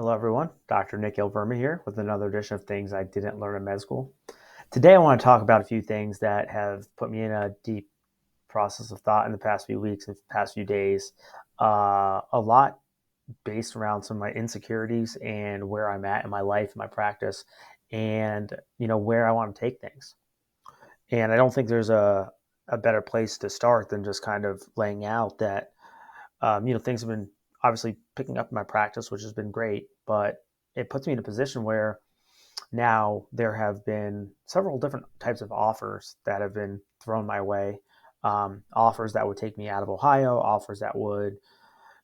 Hello, everyone. Dr. Nick Verma here with another edition of Things I Didn't Learn in Med School. Today, I want to talk about a few things that have put me in a deep process of thought in the past few weeks and past few days. A lot based around some of my insecurities and where I'm at in my life, my practice, and where I want to take things. And I don't think there's a better place to start than just kind of laying out that things have been obviously picking up in my practice, which has been great, but it puts me in a position where now there have been several different types of offers that have been thrown my way. Offers that would take me out of Ohio, offers that would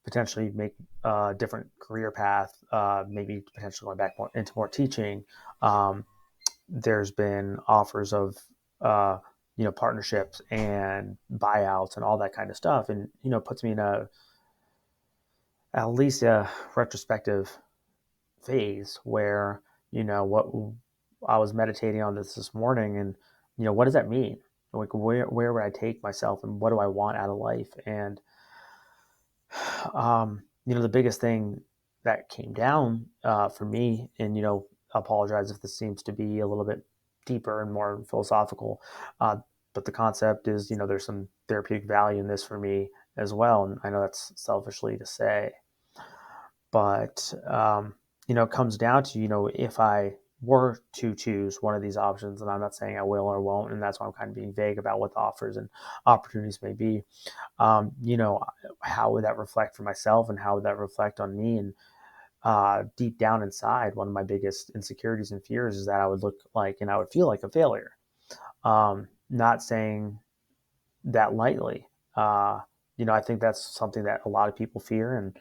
potentially make a different career path, maybe potentially going back into more teaching. Um, there's been offers of uh, partnerships and buyouts and all that kind of stuff, and puts me in a at least a retrospective phase where what I was meditating on this morning, and what does that mean? Like where would I take myself, and what do I want out of life? And the biggest thing that came down for me, and I apologize if this seems to be a little bit deeper and more philosophical, but the concept is there's some therapeutic value in this for me as well, and I know that's selfishly to say, but it comes down to if I were to choose one of these options, and I'm not saying I will or won't, and that's why I'm kind of being vague about what the offers and opportunities may be. How would that reflect for myself, and how would that reflect on me? And deep down inside, one of my biggest insecurities and fears is that I would look like and I would feel like a failure. Not saying that lightly. I think that's something that a lot of people fear, and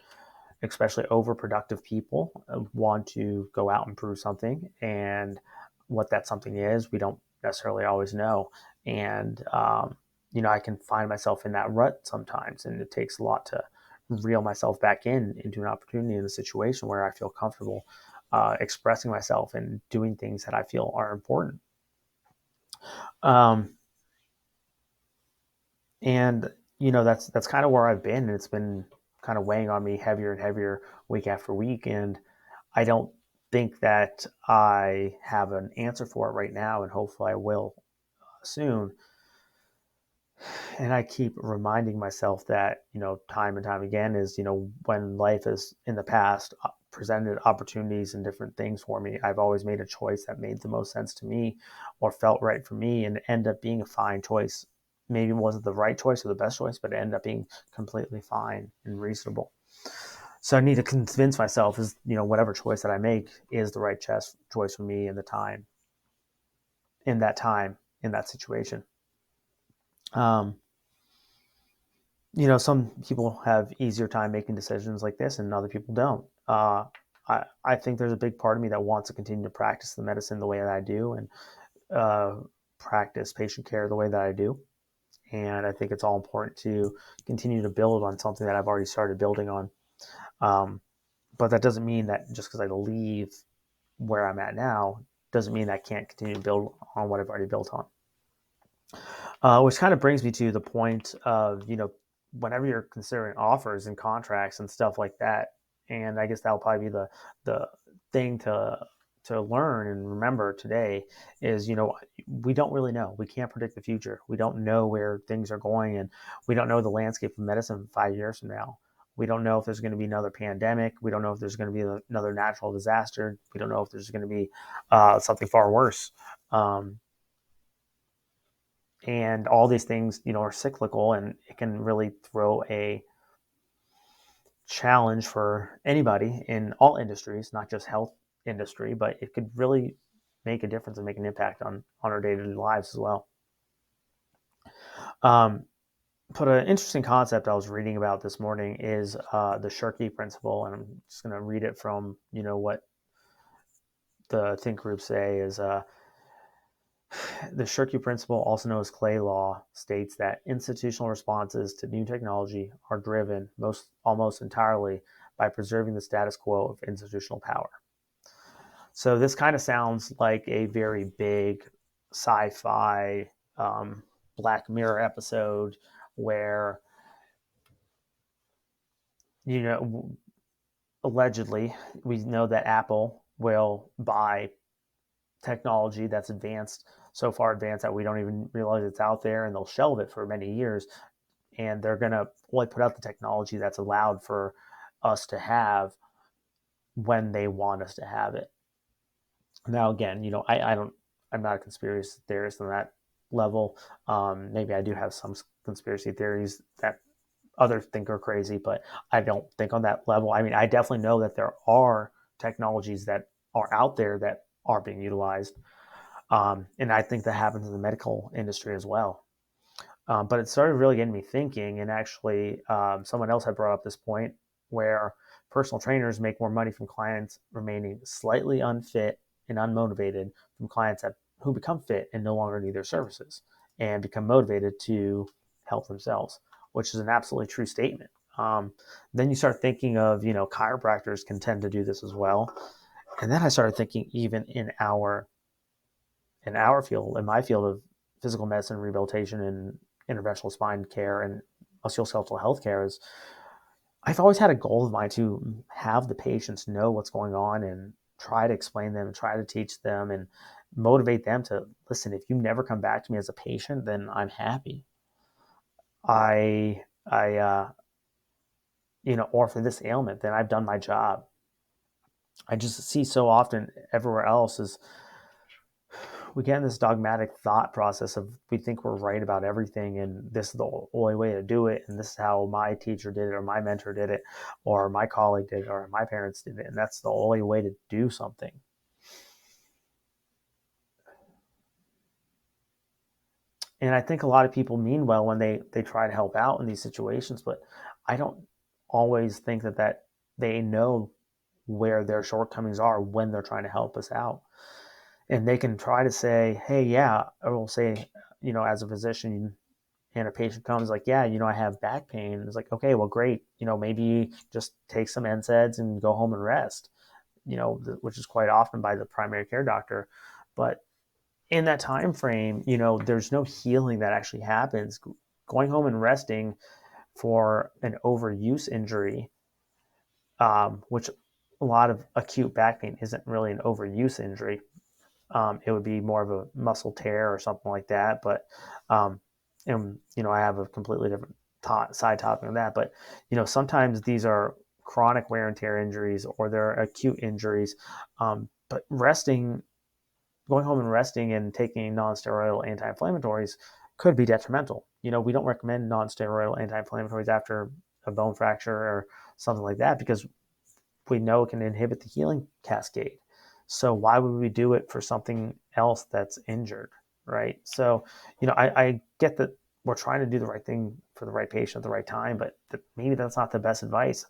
especially overproductive people want to go out and prove something. And what that something is, we don't necessarily always know. And, I can find myself in that rut sometimes. And it takes a lot to reel myself back into an opportunity in a situation where I feel comfortable expressing myself and doing things that I feel are important. Um, and that's kind of where I've been. And it's been kind of weighing on me heavier and heavier week after week. And I don't think that I have an answer for it right now, and hopefully I will soon. And I keep reminding myself that, time and time again is, when life has in the past presented opportunities and different things for me, I've always made a choice that made the most sense to me or felt right for me and ended up being a fine choice. Maybe it wasn't the right choice or the best choice, but it ended up being completely fine and reasonable. So I need to convince myself is, whatever choice that I make is the right choice for me in the time, in that situation. Um, some people have easier time making decisions like this and other people don't. I think there's a big part of me that wants to continue to practice the medicine the way that I do, and uh, practice patient care the way that I do. And I think it's all important to continue to build on something that I've already started building on. Um, but that doesn't mean that just because I leave where I'm at now doesn't mean I can't continue to build on what I've already built on. Which kind of brings me to the point of, whenever you're considering offers and contracts and stuff like that, and I guess that'll probably be the thing to learn and remember today is, we don't really know. We can't predict the future. We don't know where things are going, and we don't know the landscape of medicine 5 years from now. We don't know if there's going to be another pandemic. We don't know if there's going to be another natural disaster. We don't know if there's going to be something far worse. Um, and all these things are cyclical, and it can really throw a challenge for anybody in all industries, not just health industry, but it could really make a difference and make an impact on our day-to-day lives as well. um, but an interesting concept I was reading about this morning is the Shirky Principle, and I'm just going to read it from what the think groups say is the Shirky Principle, also known as Clay Law, states that institutional responses to new technology are driven almost entirely by preserving the status quo of institutional power. So this kind of sounds like a very big sci-fi Black Mirror episode where you know allegedly, we know that Apple will buy technology that's advanced, so far advanced that we don't even realize it's out there, and they'll shelve it for many years. And they're going to only put out the technology that's allowed for us to have when they want us to have it. Now, again, I don't, I'm not a conspiracy theorist on that level. Maybe I do have some conspiracy theories that others think are crazy, but I don't think on that level. I mean, I definitely know that there are technologies that are out there that are being utilized. And I think that happens in the medical industry as well. But it started really getting me thinking. And actually, someone else had brought up this point where personal trainers make more money from clients remaining slightly unfit and unmotivated from clients who become fit and no longer need their services and become motivated to help themselves, which is an absolutely true statement. Then you start thinking of, chiropractors can tend to do this as well. And then I started thinking, even in our field, in my field of physical medicine, rehabilitation, and interventional spine care and musculoskeletal health care, is I've always had a goal of mine to have the patients know what's going on and try to explain them, try to teach them, and motivate them to listen. If you never come back to me as a patient, then I'm happy. Or for this ailment, then I've done my job. I just see so often everywhere else is we get in this dogmatic thought process of we think we're right about everything, and this is the only way to do it, and this is how my teacher did it, or my mentor did it, or my colleague did it, or my parents did it, and that's the only way to do something. And I think a lot of people mean well when they try to help out in these situations, but I don't always think that they know where their shortcomings are when they're trying to help us out. And they can try to say, hey, yeah, I will say, as a physician, and a patient comes like, yeah, I have back pain. It's like, okay, well, great. Maybe just take some NSAIDs and go home and rest, which is quite often by the primary care doctor. But in that time frame, there's no healing that actually happens. Going home and resting for an overuse injury, which a lot of acute back pain isn't really an overuse injury. It would be more of a muscle tear or something like that. But, and I have a completely different side topic on that. But sometimes these are chronic wear and tear injuries or they're acute injuries. But going home and resting and taking non-steroidal anti-inflammatories could be detrimental. We don't recommend non-steroidal anti-inflammatories after a bone fracture or something like that because we know it can inhibit the healing cascade. So why would we do it for something else that's injured, right? So, I get that we're trying to do the right thing for the right patient at the right time, but maybe that's not the best advice.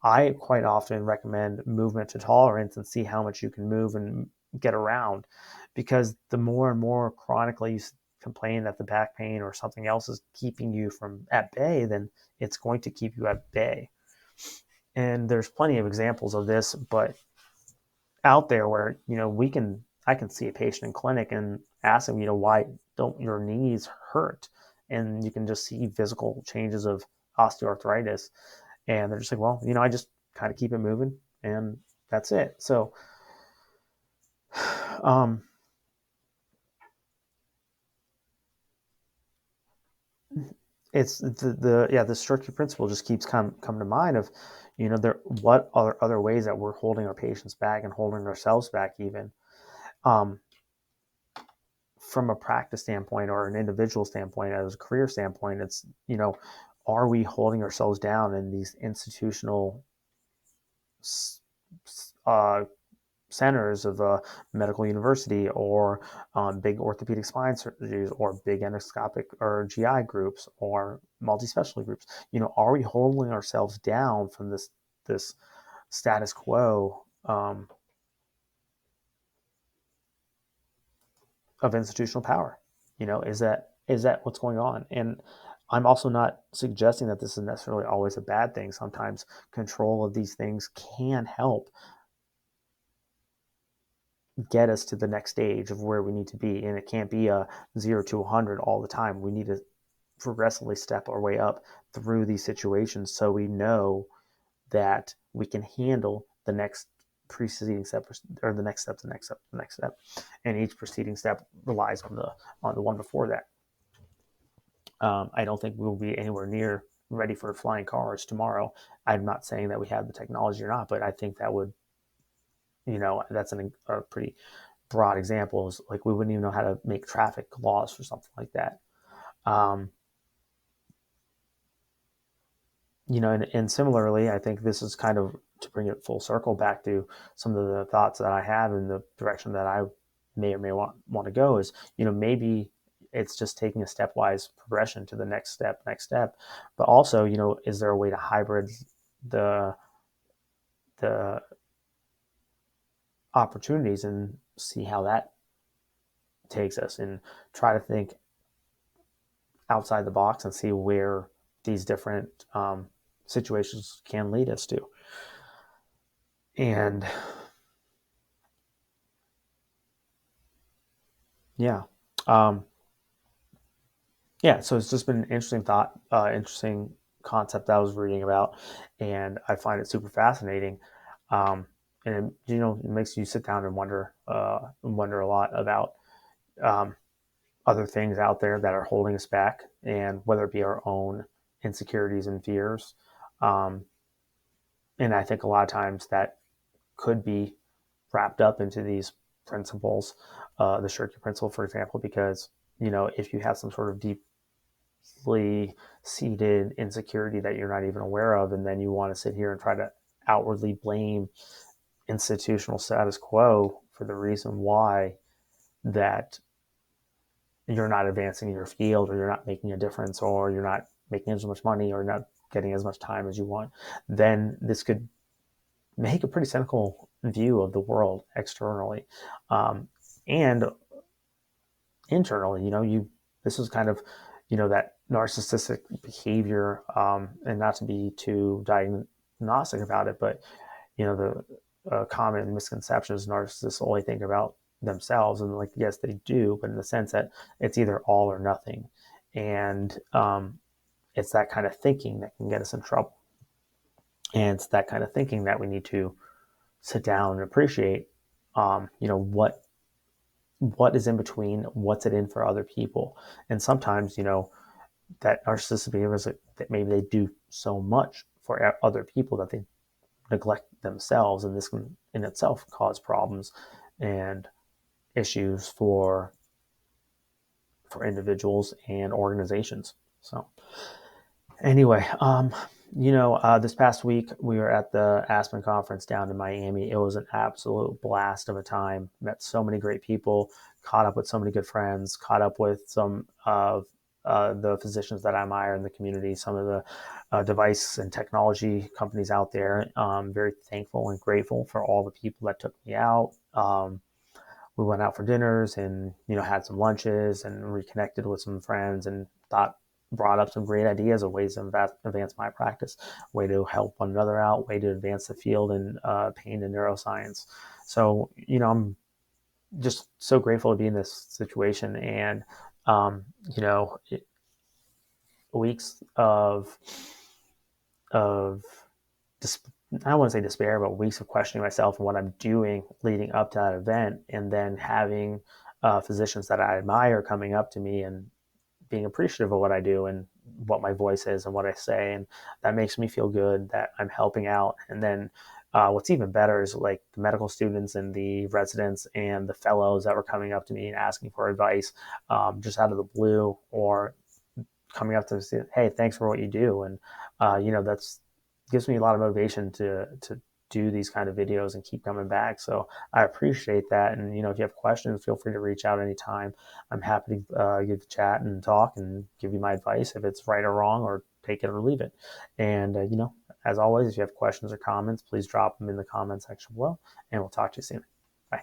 I quite often recommend movement to tolerance and see how much you can move and get around, because the more and more chronically you complain that the back pain or something else is keeping you from at bay, then it's going to keep you at bay. And there's plenty of examples of this, but out there where I can see a patient in clinic and ask them, why don't your knees hurt? And you can just see physical changes of osteoarthritis, and they're just like, well, I just kind of keep it moving, and that's it. So, um, it's the Shirky principle just keeps coming to mind of, there what are other ways that we're holding our patients back and holding ourselves back even. Um, from a practice standpoint or an individual standpoint, as a career standpoint, it's, are we holding ourselves down in these institutional uh, centers of a medical university or big orthopedic spine surgeries or big endoscopic or GI groups or multi-specialty groups? Are we holding ourselves down from this status quo of institutional power? Is that what's going on? And I'm also not suggesting that this is necessarily always a bad thing. Sometimes control of these things can help get us to the next stage of where we need to be, and it can't be a 0 to 100 all the time. We need to progressively step our way up through these situations so we know that we can handle the next preceding step, or the next step, the next step, the next step, and each preceding step relies on the one before that. I don't think we'll be anywhere near ready for flying cars tomorrow. I'm not saying that we have the technology or not, but I think that would, that's a pretty broad example. Is like we wouldn't even know how to make traffic laws for something like that. Um, and similarly, I think this is kind of to bring it full circle back to some of the thoughts that I have in the direction that I may or may want to go is, maybe it's just taking a stepwise progression to the next step. But also, is there a way to hybrid the the opportunities and see how that takes us, and try to think outside the box and see where these different situations can lead us to. And yeah, um, yeah. So it's just been an interesting thought, interesting concept that I was reading about, and I find it super fascinating. And it makes you sit down and wonder a lot about um, other things out there that are holding us back, and whether it be our own insecurities and fears. Um, and I think a lot of times that could be wrapped up into these principles, the Shirky Principle, for example, because if you have some sort of deeply seated insecurity that you're not even aware of, and then you want to sit here and try to outwardly blame institutional status quo for the reason why that you're not advancing in your field, or you're not making a difference, or you're not making as much money, or not getting as much time as you want, then this could make a pretty cynical view of the world externally, and internally. This is kind of that narcissistic behavior, and not to be too diagnostic about it, but the common misconception is narcissists only think about themselves, and like, yes, they do, but in the sense that it's either all or nothing, and it's that kind of thinking that can get us in trouble, and it's that kind of thinking that we need to sit down and appreciate. What is in between, what's it in for other people, and sometimes that narcissistic behavior is that maybe they do so much for other people that they neglect themselves, and this can in itself cause problems and issues for individuals and organizations. So anyway, this past week we were at the Aspen conference down in Miami. It was an absolute blast of a time. Met so many great people, caught up with so many good friends, caught up with some of the physicians that I admire in the community, some of the device and technology companies out there. Very thankful and grateful for all the people that took me out. We went out for dinners, and had some lunches, and reconnected with some friends, and brought up some great ideas of ways to advance my practice, way to help one another out, way to advance the field in pain and neuroscience. So I'm just so grateful to be in this situation, and um, you know weeks of I don't want to say despair, but weeks of questioning myself and what I'm doing leading up to that event, and then having physicians that I admire coming up to me and being appreciative of what I do and what my voice is and what I say, and that makes me feel good that I'm helping out. And then what's even better is like the medical students and the residents and the fellows that were coming up to me and asking for advice, just out of the blue, or coming up to me say, "Hey, thanks for what you do," and that's gives me a lot of motivation to do these kind of videos and keep coming back. So I appreciate that. And if you have questions, feel free to reach out anytime. I'm happy to give chat and talk and give you my advice if it's right or wrong, or take it or leave it. And as always, if you have questions or comments, please drop them in the comment section below, and we'll talk to you soon. Bye.